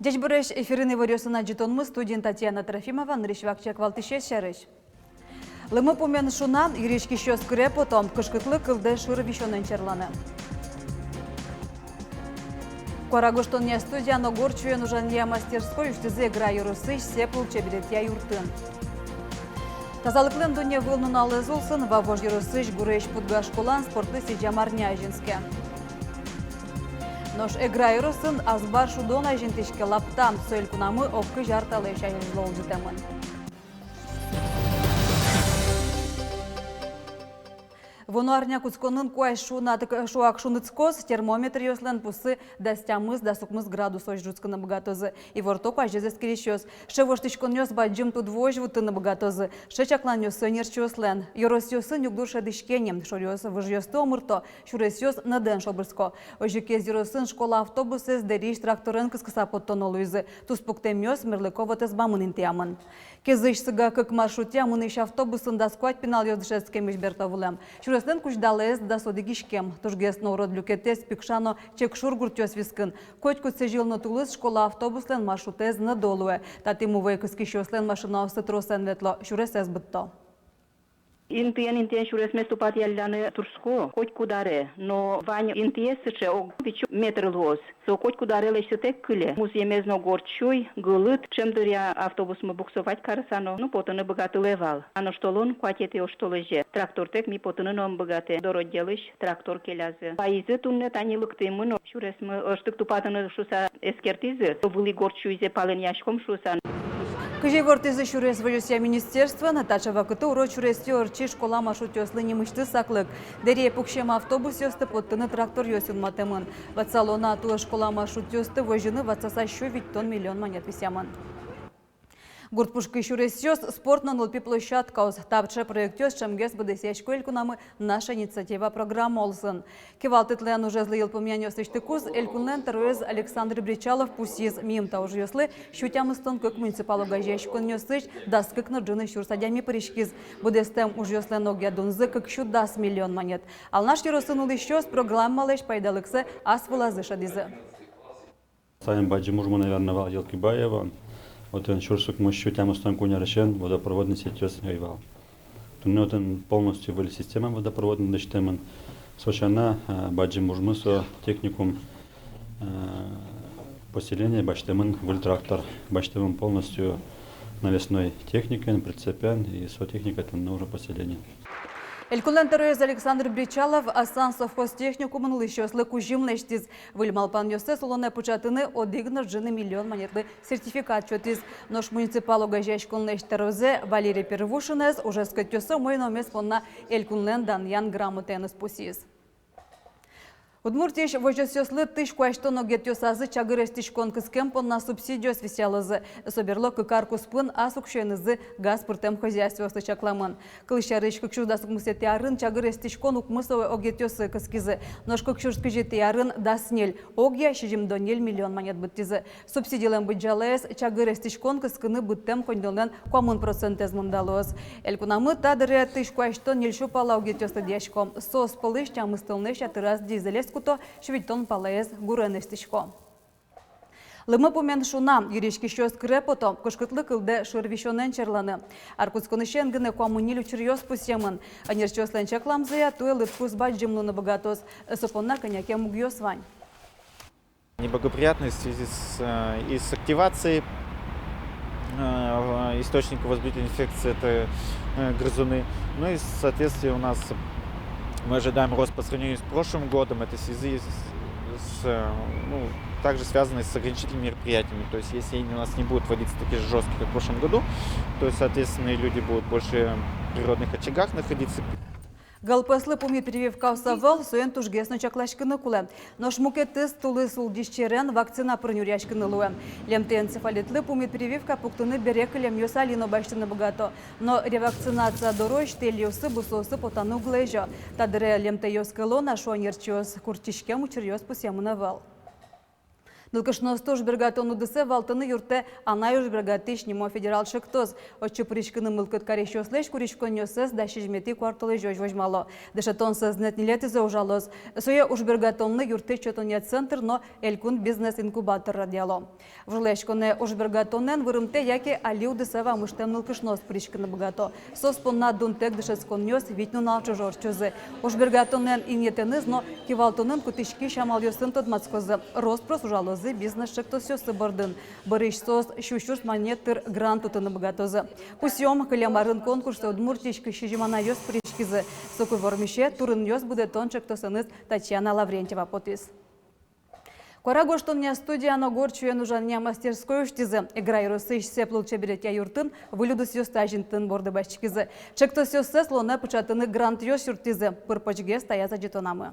Дежбуреш эфирины варёсына житонмы студент Татьяна Трофимова нырышвакчак валтышеш шарыш. Лымы помен шунан юришки щёс күре потом кышкытлы кылды шуры вишонен черланы. Корагоштоння студия Ногорчуен ужанья мастерской үштізе гра юрысыш сепыл чебелетя юртын. Тазалыклен дуне вылнун алызулсын вавож юрысыш гуреш пудга школан спортлы сиджамарня жинске. Нош эгра юрысын азбар шудона жинтишке лаптам сөл кунамы оккы жарталы шайылжлол житемын. Вонуарня куцконын куай шуак шуныцкоз термометр ёслен пусы дастямыз дасукмыз градусой жуцканы богатозы. И вортоп ажезес кирещёс. Шевоштичкон ёс баджим тут вожвутыны богатозы. Шечаклан ёсы нерчёслен. Ёрос ёсы нюгдуша дышкенем. Шорёс выжьёсты омырто. Шурес ёс наден шобырско. Ожикез ёросын школа автобусы сдериш тракторын кыскысапоттонолуйзы. Туспуктем ёс мерлыковатыз бамын интиамын. Кезыш сыга как маршрутя мыныш автобусын даскуать пенал ёздышецкем ишбертовулем. Шуреслен кучдалез да содигишкем. Тужгес нород люкетес пикшано чекшур гуртёс вискын. Котьку цежил тулыз школа автобуслен маршрутез надолуе. Татиму вейкыскишёслен машина тросен ветло. Шуресез бытто. Интиен шурес месту патьяляны турско, хоть кударе, но вань интиесыче огвичу метр лоз. Со хоть кударе лещу тек кыле. Мус емезно горчуй, гылыт, чем дыря автобус мы буксовать карасано, ну потыны богаты левал. Ано штолон, кватете оштолыже. Трактор тек ми потыны ном богаты. Дородделыш, трактор келязы. Паизы тунне тани лыктымы, но шурес мы штык тупатыны шуса эскертизы. Вылы горчуйзе палын яшком шусан. Кыжевортызы шурес вожуся министерства Наташа вакыты уро шуресте орчи школа маршрут ёслы немышты саклык. Дере пукшем автобус ёсты поттыны трактор ёсын матемын. Ватсалона атула школа маршрут ёсты вожыны ватсаса шо виттон миллион монет висямын. Гуртпушкы шуресёс спортна нолпи площадка оз тапче проектёс чемгес бдесяч куэлькунамы наша инициатива программа олсын. Кевалтытлен уже злыел помянёс иштыкуз элькунлен таруез Александр Бричалов пусиз мимта уже ёслы щутямыстон кык муниципалу гажящ кунёсыч даскык наджыны щурсадями паришкиз. Бдестем уже ёслен огядунзы кык щут 10 миллион монет. Ал наш ёросын улыщёс программалыш пайдалыксы ас вылазыша дизы. Саем баджимужму, наверное, Владимир Кибаева. Вот он шурсук мощу тему стоим куня решен водопроводный сетёс гайвал. Туннотен полностью были система водопроводной дочтемен. Сочана баджим мужмысо техникум поселения баштемен выл трактор. Баштемен полностью навесной техникой, прицепян и сотехника тунна уже поселение. Элькулен таруез Александр Бричалов асан совхозтехникумын лыщёслы кужимлештиз. Выльмалпан ёсты солоне пучатыны одигныр жыны миллион монетлы сертификат чотиз. Нож муниципалу гажяшкунлеш тарузе Валерий Первушинез уже скатёсы мойномес понна элькулен даньян грамотеныз пусиз. Удмуртиш вожосёслы тыш куаштоно гетёсазы чагырес тишкон кыскем понна субсидиос висялызы. Соберло кыкарку спын асукшенызы газ пыртем хозяйствосы чакламын. Кылышарыш кыкшурдасык мусети арын чагырес тишкон укмысовы огетёсы кыскизы. Нож кыкшурскижети арын даснель. Огья шижимдонель миллион монет быттизы. Субсидиялен быджалес чагырес тишкон кыскыны быттем коньдолен комын процентез мындалоз. Элькунамы тадыре тыш куаштон нельшу пала огетёсы дяшком. Сос пылыш чамыстылныш атыраз дизелес куто швидтон палаез гуренестичко. Лымы помен шуна юришки щёс крепото кошкытлы кылды шырвишонен черланы. Аркутсконышен гыны коммунилю чырьёс пусемын. Анерчёслен чакламзыя туэ лыпкус баджимлуны богатоз. Сопонна коняке мугьёс вань. Неблагоприятные в связи с активацией источника возбудителя инфекции, это грызуны. Ну и, соответственно, у нас мы ожидаем рост по сравнению с прошлым годом. Это в связи также связано с ограничительными мероприятиями. То есть если у нас не будут вводиться такие же жесткие, как в прошлом году, то, соответственно, люди будут больше в природных очагах находиться. Галпаслы помит прививка усавал, суен тужгесно чаклашкыны кулы. Нож мукетыз тулы сулдишчерен вакцина пронюряшкыны луэ. Лемте энцефалитлы помит прививка пуктыны берекылем ёсалино баштыны богато. Но ревакцинация дорож телиосы бусосы потану глэжо. Тадыре лемте ёскало нашу анерчиос куртишкем учерьёс пусемыны вал. Нылкышносты ужбергатону дысе валтыны юрте анай ужбергатыш нимо федерал шектоз. Отчы причкыны мылкыт карещослеш куричконёсыз да шижмети кварталы жож вожмало. Дышатонсыз нетнилетизе ужалоз. Соя ужбергатонны юрте чотония центр, но элькун бизнес-инкубатор радиало. Вжлешконе ужбергатонен вырымте яке алиу дысева мыштем нылкышност причкыны богато. Соспонна дунтек дышасконёс витну налчы жорчузы. Ужбергатонен иньетениз, но кивалтонен кутышки шамал йосын тодмацкозы. Роспрос ужалозы бизнес шектосёсы бардын. Барыш сос щущурс монеттыр грант утыны богатозы. Пусьем кылямарын конкурсы удмуртички шижимана йос причкизы. Сокуй вормище турын йос буде тончектосыныз Татьяна Лаврентьева подпис. Корагоштоння студия ногорчуя нужання мастерской уштизы. Играй росыш сеплыл чеберетя юртын, вылюдус ёстажинтын борды башчикизы. Чектосёсы слона пычатыны грант ёс юртизы. Пырпачге стояза жетонамы.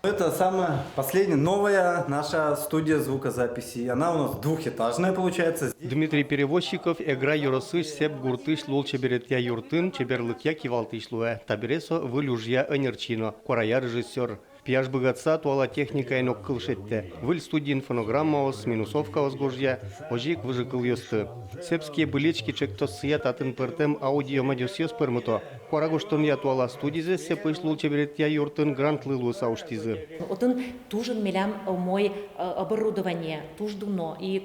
Это самая последняя, новая наша студия звукозаписи. Она у нас двухэтажная получается. Дмитрий Перевозчиков, Эграй Юросыш, Сеп Гуртыш, Лол Чеберетья Юртын, Чеберлыкья Кивалтыш Луэ, Табересо, Вылюжья Энерчино, Корая режиссер. Пияж богатца туала техника и ног кылшетте. Выль студин фонограммаос, минусовкаос гожья, ожик выжикал ёсты. Сепские былечки чектос сият атын пертем аудио мадюсьёс пермуто. Корагоштон я туала студизе, сепыш лул чеберетья юртын грант лылу сауштизы. Отын тужен мелям мой оборудование, туж дуно. И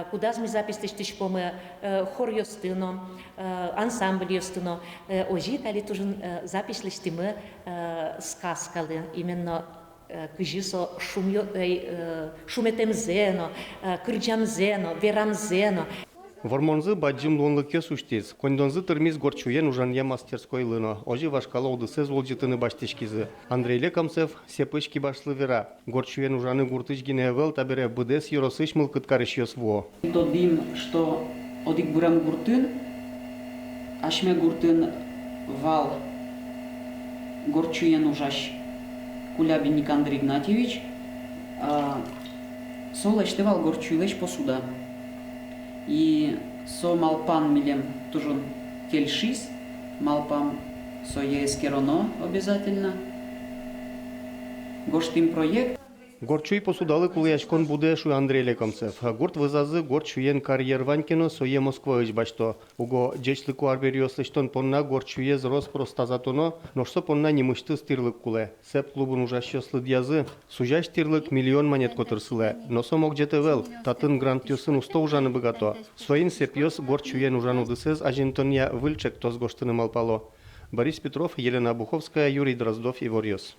куда мы запись тишпомы хор ёстыно, ансамбль ёстыно. Ожик али тужен запись листимы сказкалы. Именно кыжисо шуметем зено, кырджам зено, верам зено. Вормонзы баджим лонлыке суштиз. Кондонзы термиз горчуен ужанья мастерской лыно. Ожи вашкала удысе золжитыны баштешкизы. Андрей Лекомцев сепышки башлы вера. Горчуен ужаны гуртыш гиневел табере быдес юросыш мылкыткарыш ёсво. Додим, что одик бурам гуртын, ашме гуртын вал горчуен ужаш. Кулябинник Андрей Игнатьевич, со лештевал горчуйлеш посуда. И со малпан милем тоже кельшис, малпам со ескероно обязательно. Гоштим проект. Горчуй посудалы кулыяшкон будешу Андрей Лекомцев. Гурт вызазы горчуен карьер ванькино сое Москваыч башто. Уго джечлыку арбериослыштон понна горчуез рос простазатоно, но что понна не мышты стирлык куле. Сеп клубун ужащослы дьязы. Сужащ стирлык миллион монет котырсыле. Но сомок джетевел. Татын грант юсын усто ужаны богато. Своин сеп ёс горчуен ужану дысез ажинтонья выльчек тос гоштыны малпало. Борис Петров, Елена Буховская, Юрий Дроздов и Ворьёс.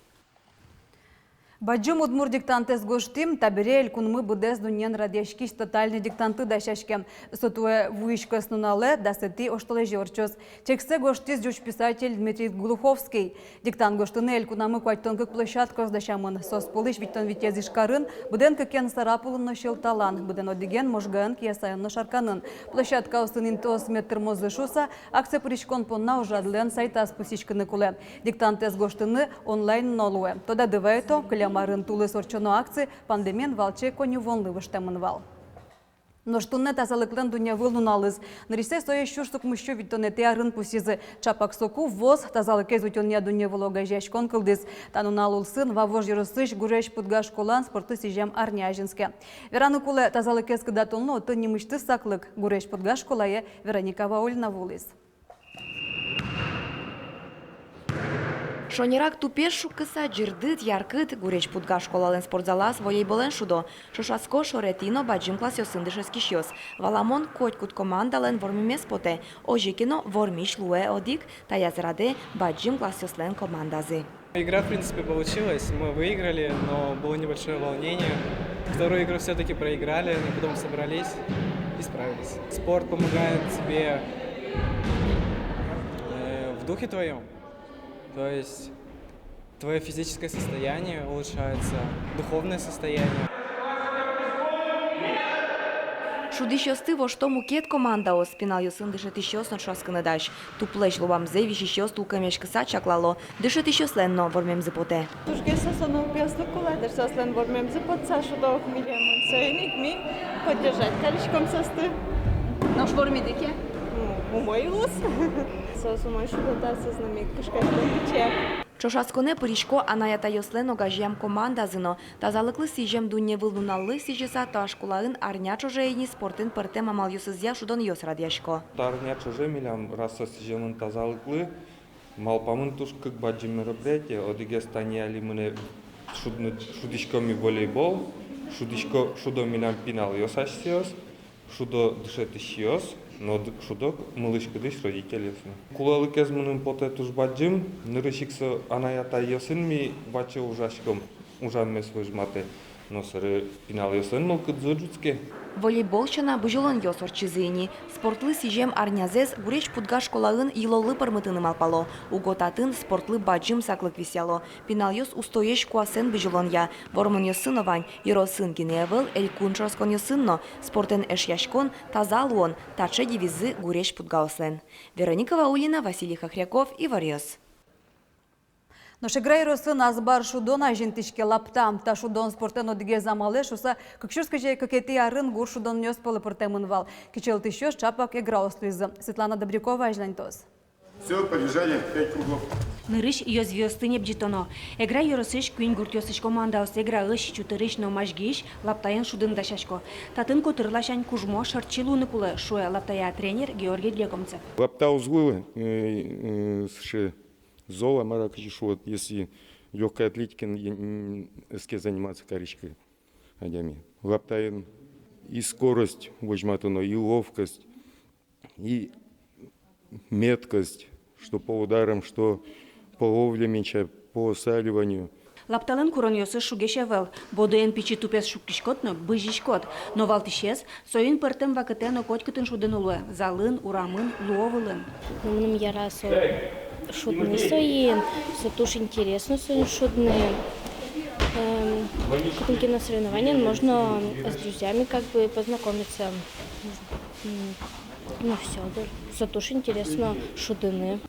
Баджым удмур диктантес гоштим, табире кунмы будез дуньен радяшкиш тотальный диктанты дашашкем. Сотуе вуишка снуле дасети оштоле жорчос. Тексте гоштиз жуч писатель Дмитрий Глуховский. Диктант гоштыны элькунамы куайтон как площадка сдашамын. Сос полыш виттон витязиш карын, буден какен сарапулын ношел талан, буден одиген можган киясайын ношарканын. Площадка остынин тос метр мозы шуса, акция причкон понна ужадлен сайта спусичканы куле. Диктантес гоштыны онлайн нолуе. Тода дывайто, Марын тулы сорчоно акции пандемен валче коню вонлы выштемын вал. Но что не тазалыклен дуня вылуналыз. Нарисе стоя щурстук мыщу виттоне теарын пусизы. Чапак соку воз тазалыке зутёння дуня волога жашкон кылдыз. Тануналул сын вавож юрысыш гуреш пудга школан спорты сижем арняжинске. Вераны куле тазалыке скыдатонло ты немышты саклык. Гуреш пудга школае Вероника Ваульна вулыз. Шонирак тупеш шуккыса жырдыт яркыт гуреч путга школален спортзалас волейболен шудо. Шошаско шоретино баджим класс ёсындышес кишёс. Валамон котькут командален вормимес поте. Ожикино вормиш луэ одик, таязраде баджим класс ёслен командазы. Игра, в принципе, получилась. Мы выиграли, но было небольшое волнение. Вторую игру все-таки проиграли, но потом собрались и справились. Спорт помогает тебе в духе твоем. То есть твое физическое состояние улучшается, духовное состояние. Шудищосты во что мукет команда о спинал юсын дышит еще с ночасканы дальше. Туплеч лубам зевиш еще с тулкамешка сачаклало, дышит еще сленно вормем запоте. Тушгеса сону пьясну кулайдер сослен вормем запотца шудок милем. Сейник ми поддержать количком состы. Наш вормидике? Умой лус. Сосумой шудота со знамик кышкашкой пече. Чошасконе пыришко анаята йослен огажьям команда зыно. Тазалыклы сижем дунне вылдуналлы сижеса ташкулаын арня чожейни спортын пырте мамал йосызя шудон йос радяшко. Арня чожемилям раса сижемын тазалыклы малпамын тушкык баджи мероприятие одиге станиали мыне шудишкоми волейбол, шудишко шудо милям пинал йосашсиос, шудо дышетышиос, но шудок мылышкы дыш родители. Кулалы кезмунын поте туш баджим, нырышиксы анаята йосын ми бачы ужашком ужаммес выжмате, но сыры пинал йосын мылкы дзуджуцке. Волейболчана быжылон йосор чизыни. Спортлы сижем арнязез гуреч пудга школаын йылолы пырмытыным алпало. Уготатын спортлы баджим саклык висяло. Пинал йос устоеш куасен быжылон я. Вормон йосыно вань, йро сын гинеевыл, эль кунчроскон йосынно. Спортен эш яшкон, тазалуон, таче дивизы гуреч пудга ослен. Вероника Ваулина, Василий Хохряков и Варьос. Но шеграйро сын азбар шудона жинтишке лаптам, та шудон спортен одиге замале, шуса кыкшурскаже какети арын гур шудон нёс полы портемын вал. Кичел тыщёс чапак игра ослизы. Светлана Добрякова, Ажлантос. Все, побежали, 5 кругов. Нырыш йозвёстыне бджитоно. Эгра йоросыш кюнь гуртёсыш командаус эгра ыш чутырыш но машгиш лаптаян шудын дашашко. Татын котырлашань кужмо шарчилуны пулы шуя лаптая тренер Георгий Лекомцев. Лапта узлы, зола маракачиш, вот если легкой атлетикой заниматься коричкой адями. Лаптаян и скорость возьматано, и ловкость, и меткость, что по ударам, что по ловле мяча, по осаливанию. Лапталын курон йосы шугешевел, бодуен пичи тупес шуктишкотно, быжишкот, но валтишес, соин пертем вакытено котькытын шудын улы, залын, урамын, луовылын. Нам ярасо шудны соин, все туш интересно соин шудны. Кутынки на соревнования можно с друзьями как бы познакомиться. Ну все, да. Все туш интересно шудыны.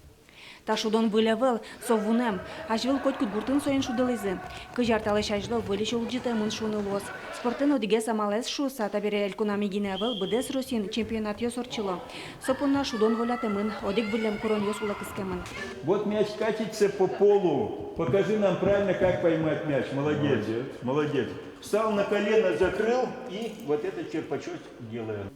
Та шудон вылявел, совунем, ажвел котькут гуртын соин шудылызы. Кыжарталыш ажло вылиш улджитемын шуны лос. Спортын одиге самалес шуса табере элькунами гиневел быдес Росин чемпионат йосорчило. Сопунна шудон волятемын, одик вылем курон йос улакыскемын. Вот мяч катится по полу. Покажи нам правильно, как поймать мяч. Молодец, молодец. Встал на колено, закрыл и вот этот черпачок делаем.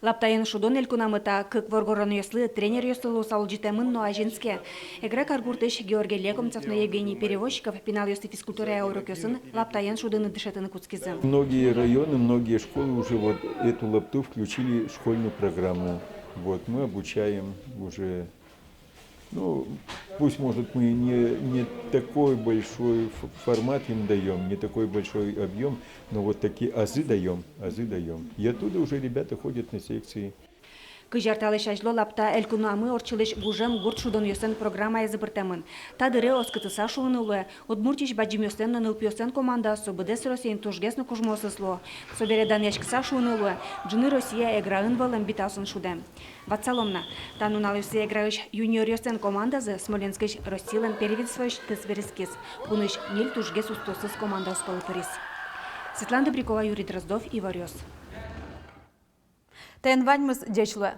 Лаптайын шудон элькунамыта кык воргорон йослы тренер йослы салджитемын но ажинске. Эгра каргуртыш Георгий Лекомцев на Евгений Перевозчиков пинал йосты физкультура урокёсын лаптайын шудыны дышетыны куцкизы. Многие районы, многие школы уже вот эту лапту включили в школьную программу. Вот мы обучаем уже. Ну, пусть, может, мы не такой большой формат им даем, не такой большой объем, но вот такие азы даем, азы даем. И оттуда уже ребята ходят на секции. Кыжарталыш ажло лапта элькунамы орчылыш бужем гурт шудон йосен программа езыбыртемын. Тадыры оскытыса шуынылы, Удмуртич баджим йосен нанылп йосен командасу быдес Росейн тужгесно кужмосысло. Собередан яшкыса шуынылы, джыны Россия эграын валым битасын шудем. Ватсаломна, тануналысы эграыш юниор йосен командазы Смоленскиш Россилен перевидсвоиш тысверискис. Пуныш нель тужгес устосыз командас полыпырис. Светлана Добрякова, Юрий Дроздов и Варьос. Тен ваньмыз дечлы.